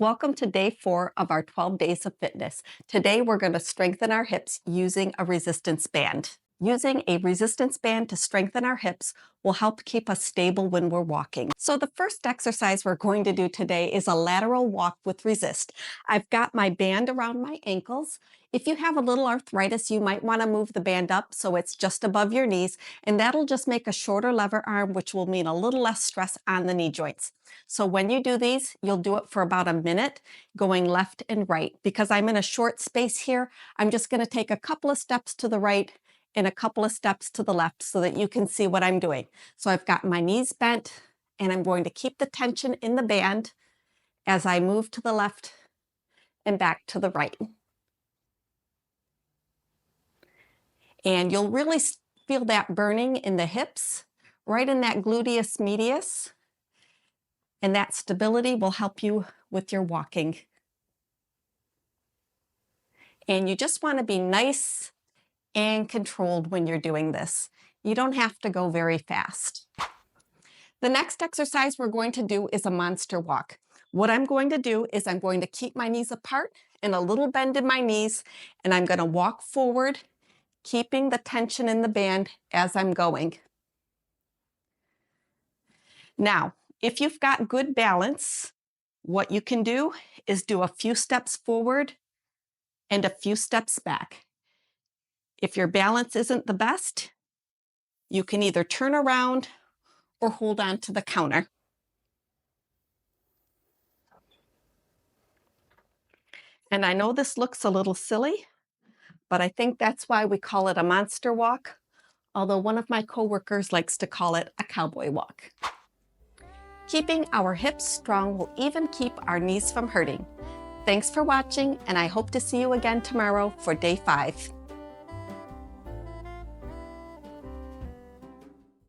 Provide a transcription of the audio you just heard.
Welcome to day 4 of our 12 days of fitness. Today, we're going to strengthen our hips using a resistance band. Using a resistance band to strengthen our hips will help keep us stable when we're walking. So the first exercise we're going to do today is a lateral walk with resist. I've got my band around my ankles. If you have a little arthritis, you might want to move the band up so it's just above your knees, and that'll just make a shorter lever arm, which will mean a little less stress on the knee joints. So when you do these, you'll do it for about a minute, going left and right. Because I'm in a short space here, I'm just going to take a couple of steps to the right and a couple of steps to the left so that you can see what I'm doing. So I've got my knees bent, and I'm going to keep the tension in the band as I move to the left and back to the right. And you'll really feel that burning in the hips, right in that gluteus medius. And that stability will help you with your walking. And you just want to be nice and controlled when you're doing this. You don't have to go very fast. The next exercise we're going to do is a monster walk. What I'm going to do is I'm going to keep my knees apart and a little bend in my knees, and I'm going to walk forward, keeping the tension in the band as I'm going. Now, if you've got good balance, what you can do is do a few steps forward and a few steps back. If your balance isn't the best, you can either turn around or hold on to the counter. And I know this looks a little silly, but I think that's why we call it a monster walk, although one of my coworkers likes to call it a cowboy walk. Keeping our hips strong will even keep our knees from hurting. Thanks for watching, and I hope to see you again tomorrow for day 5.